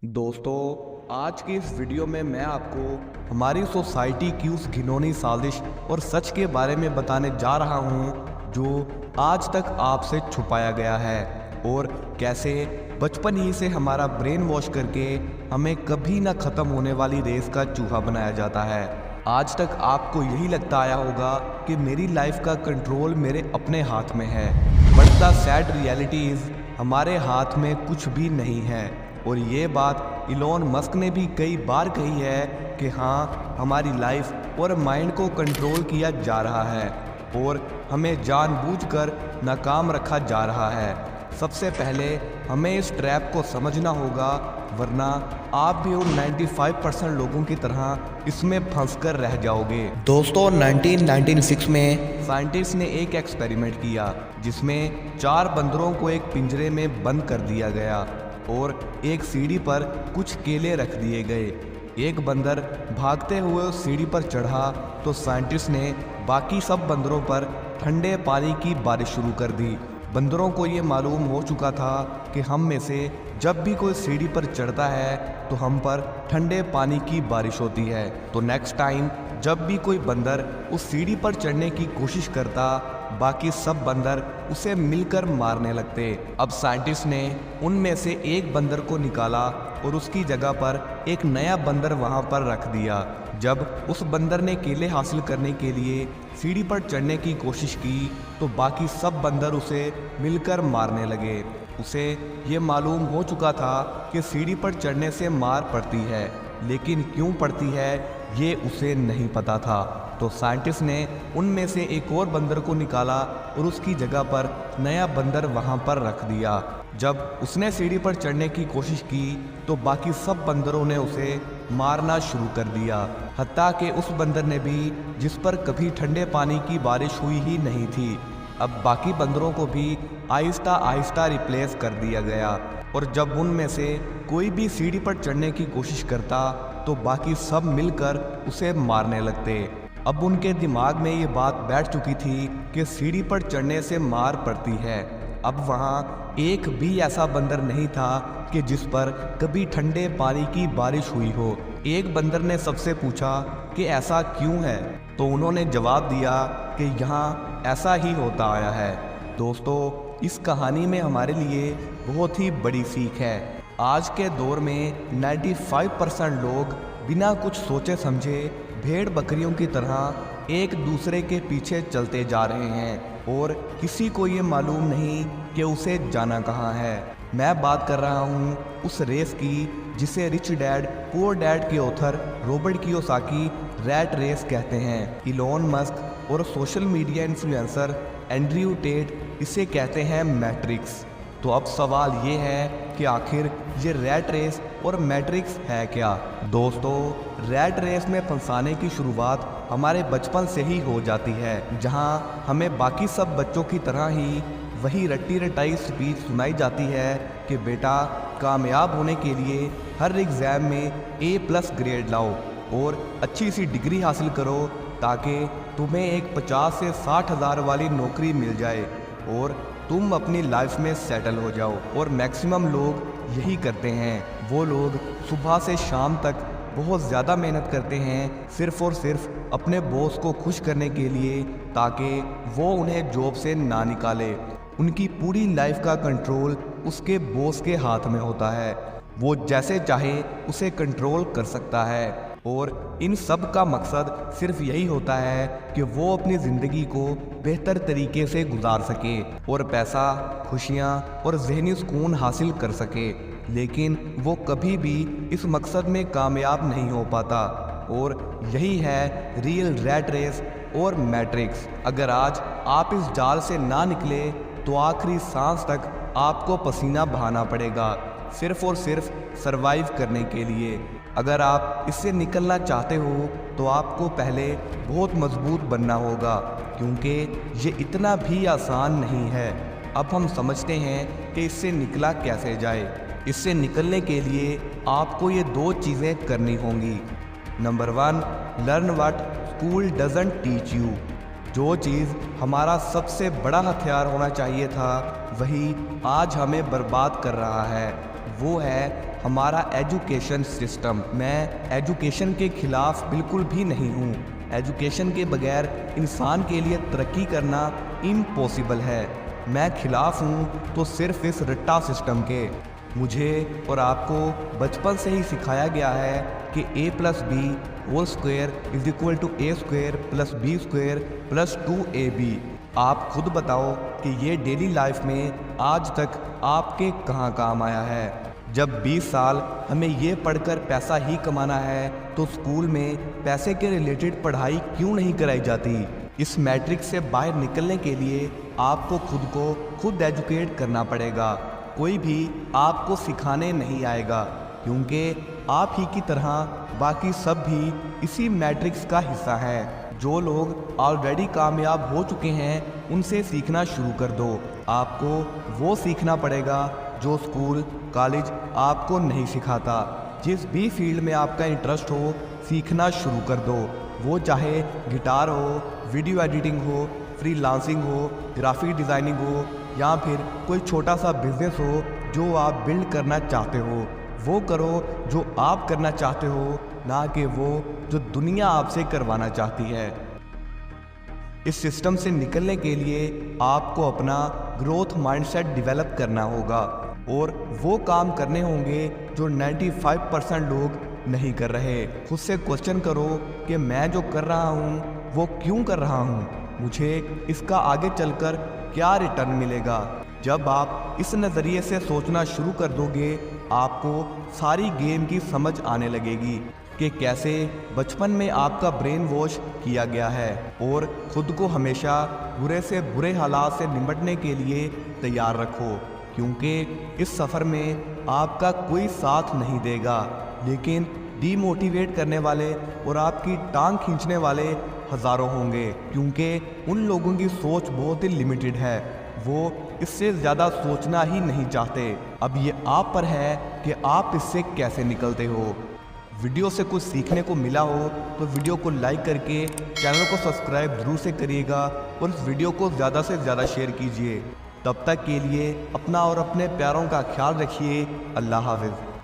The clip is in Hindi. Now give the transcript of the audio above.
दोस्तों, आज की इस वीडियो में मैं आपको हमारी सोसाइटी की उस घिनौनी साजिश और सच के बारे में बताने जा रहा हूँ जो आज तक आपसे छुपाया गया है और कैसे बचपन ही से हमारा ब्रेन वॉश करके हमें कभी ना ख़त्म होने वाली रेस का चूहा बनाया जाता है। आज तक आपको यही लगता आया होगा कि मेरी लाइफ का कंट्रोल मेरे अपने हाथ में है, but the sad reality is हमारे हाथ में कुछ भी नहीं है। और ये बात इलॉन मस्क ने भी कई बार कही है कि हाँ, हमारी लाइफ और माइंड को कंट्रोल किया जा रहा है और हमें जानबूझकर नाकाम रखा जा रहा है। सबसे पहले हमें इस ट्रैप को समझना होगा, वरना आप भी उन 95% लोगों की तरह इसमें फंस कर रह जाओगे। दोस्तों, 1996 में साइंटिस्ट ने एक एक्सपेरिमेंट किया जिसमें 4 बंदरों को एक पिंजरे में बंद कर दिया गया और एक सीढ़ी पर कुछ केले रख दिए गए। एक बंदर भागते हुए उस सीढ़ी पर चढ़ा तो साइंटिस्ट ने बाकी सब बंदरों पर ठंडे पानी की बारिश शुरू कर दी। बंदरों को ये मालूम हो चुका था कि हम में से जब भी कोई सीढ़ी पर चढ़ता है तो हम पर ठंडे पानी की बारिश होती है। तो नेक्स्ट टाइम जब भी कोई बंदर उस सीढ़ी पर चढ़ने की कोशिश करता, बाकी सब बंदर उसे मिलकर मारने लगते। अब साइंटिस्ट ने उनमें से एक बंदर को निकाला और उसकी जगह पर एक नया बंदर वहां पर रख दिया। जब उस बंदर ने केले हासिल करने के लिए सीढ़ी पर चढ़ने की कोशिश की तो बाकी सब बंदर उसे मिलकर मारने लगे। उसे ये मालूम हो चुका था कि सीढ़ी पर चढ़ने से मार पड़ती है, लेकिन क्यों पड़ती है ये उसे नहीं पता था। तो साइंटिस्ट ने उनमें से एक और बंदर को निकाला और उसकी जगह पर नया बंदर वहां पर रख दिया। जब उसने सीढ़ी पर चढ़ने की कोशिश की तो बाकी सब बंदरों ने उसे मारना शुरू कर दिया, हत्ता कि उस बंदर ने भी, जिस पर कभी ठंडे पानी की बारिश हुई ही नहीं थी। अब बाकी बंदरों को भी आहिस्ता आहिस्ता रिप्लेस कर दिया गया और जब उनमें से कोई भी सीढ़ी पर चढ़ने की कोशिश करता तो बाकी सब मिलकर उसे मारने लगते। अब उनके दिमाग में ये बात बैठ चुकी थी कि सीढ़ी पर चढ़ने से मार पड़ती है। अब वहाँ एक भी ऐसा बंदर नहीं था कि जिस पर कभी ठंडे पानी की बारिश हुई हो। एक बंदर ने सबसे पूछा कि ऐसा क्यों है, तो उन्होंने जवाब दिया कि यहाँ ऐसा ही होता आया है। दोस्तों, इस कहानी में हमारे लिए बहुत ही बड़ी सीख है। आज के दौर में 95% लोग बिना कुछ सोचे समझे भेड़ बकरियों की तरह एक दूसरे के पीछे चलते जा रहे हैं और किसी को ये मालूम नहीं कि उसे जाना कहाँ है। मैं बात कर रहा हूँ उस रेस की जिसे रिच डैड पुअर डैड के author Robert Kiyosaki rat race कहते हैं। इलॉन मस्क और social media influencer Andrew Tate इसे कहते हैं मैट्रिक्स। तो अब सवाल ये है कि आखिर ये रैट रेस और मैट्रिक्स है क्या? दोस्तों, रैट रेस में फंसाने की शुरुआत हमारे बचपन से ही हो जाती है, जहां हमें बाकी सब बच्चों की तरह ही वही रट्टी रटाई स्पीच सुनाई जाती है कि बेटा, कामयाब होने के लिए हर एग्ज़ाम में A+ ग्रेड लाओ और अच्छी सी डिग्री हासिल करो ताकि तुम्हें एक 50 से 60 हज़ार वाली नौकरी मिल जाए और तुम अपनी लाइफ में सेटल हो जाओ। और मैक्सिमम लोग यही करते हैं। वो लोग सुबह से शाम तक बहुत ज़्यादा मेहनत करते हैं सिर्फ़ और सिर्फ अपने बॉस को खुश करने के लिए, ताकि वो उन्हें जॉब से ना निकाले। उनकी पूरी लाइफ का कंट्रोल उसके बॉस के हाथ में होता है। वो जैसे चाहे उसे कंट्रोल कर सकता है और इन सब का मकसद सिर्फ यही होता है कि वो अपनी ज़िंदगी को बेहतर तरीके से गुजार सके और पैसा, खुशियाँ और ज़हनी सुकून हासिल कर सके। लेकिन वो कभी भी इस मकसद में कामयाब नहीं हो पाता और यही है रियल रैट रेस और मैट्रिक्स। अगर आज आप इस जाल से ना निकले तो आखिरी सांस तक आपको पसीना बहाना पड़ेगा, सिर्फ और सिर्फ सरवाइव करने के लिए। अगर आप इससे निकलना चाहते हो तो आपको पहले बहुत मजबूत बनना होगा, क्योंकि ये इतना भी आसान नहीं है। अब हम समझते हैं कि इससे निकला कैसे जाए। इससे निकलने के लिए आपको ये 2 चीज़ें करनी होंगी। Number 1, learn what school doesn't teach you. जो चीज़ हमारा सबसे बड़ा हथियार होना चाहिए था, वही आज हमें बर्बाद कर रहा है। वो है हमारा एजुकेशन सिस्टम। मैं एजुकेशन के खिलाफ बिल्कुल भी नहीं हूँ। एजुकेशन के बगैर इंसान के लिए तरक्की करना इम्पॉसिबल है। मैं खिलाफ हूँ तो सिर्फ इस रट्टा सिस्टम के। मुझे और आपको बचपन से ही सिखाया गया है कि a+b² = a² + b² + 2ab। आप खुद बताओ कि ये डेली लाइफ में आज तक आपके कहाँ काम आया है। जब 20 साल हमें ये पढ़कर पैसा ही कमाना है तो स्कूल में पैसे के रिलेटेड पढ़ाई क्यों नहीं कराई जाती। इस मैट्रिक्स से बाहर निकलने के लिए आपको खुद एजुकेट करना पड़ेगा। कोई भी आपको सिखाने नहीं आएगा, क्योंकि आप ही की तरह बाकी सब भी इसी मैट्रिक्स का हिस्सा हैं। जो लोग ऑलरेडी कामयाब हो चुके हैं उनसे सीखना शुरू कर दो। आपको वो सीखना पड़ेगा जो स्कूल कॉलेज आपको नहीं सिखाता। जिस भी फील्ड में आपका इंटरेस्ट हो सीखना शुरू कर दो, वो चाहे गिटार हो, वीडियो एडिटिंग हो, फ्रीलांसिंग हो, ग्राफिक डिज़ाइनिंग हो या फिर कोई छोटा सा बिजनेस हो जो आप बिल्ड करना चाहते हो। वो करो जो आप करना चाहते हो, ना कि वो जो दुनिया आपसे करवाना चाहती है। इस सिस्टम से निकलने के लिए आपको अपना ग्रोथ माइंडसेट डेवलप करना होगा और वो काम करने होंगे जो 95% लोग नहीं कर रहे। खुद से क्वेश्चन करो कि मैं जो कर रहा हूँ वो क्यों कर रहा हूँ, मुझे इसका आगे चलकर क्या रिटर्न मिलेगा। जब आप इस नज़रिए से सोचना शुरू कर दोगे, आपको सारी गेम की समझ आने लगेगी कि कैसे बचपन में आपका ब्रेन वॉश किया गया है। और खुद को हमेशा बुरे से बुरे हालात से निपटने के लिए तैयार रखो, क्योंकि इस सफ़र में आपका कोई साथ नहीं देगा, लेकिन डीमोटिवेट करने वाले और आपकी टांग खींचने वाले हज़ारों होंगे, क्योंकि उन लोगों की सोच बहुत ही लिमिटेड है। वो इससे ज़्यादा सोचना ही नहीं चाहते। अब ये आप पर है कि आप इससे कैसे निकलते हो। वीडियो से कुछ सीखने को मिला हो तो वीडियो को लाइक करके चैनल को सब्सक्राइब ज़रूर से करिएगा और इस वीडियो को ज़्यादा से ज़्यादा शेयर कीजिए। तब तक के लिए अपना और अपने प्यारों का ख्याल रखिए। अल्लाह हाफ़िज़।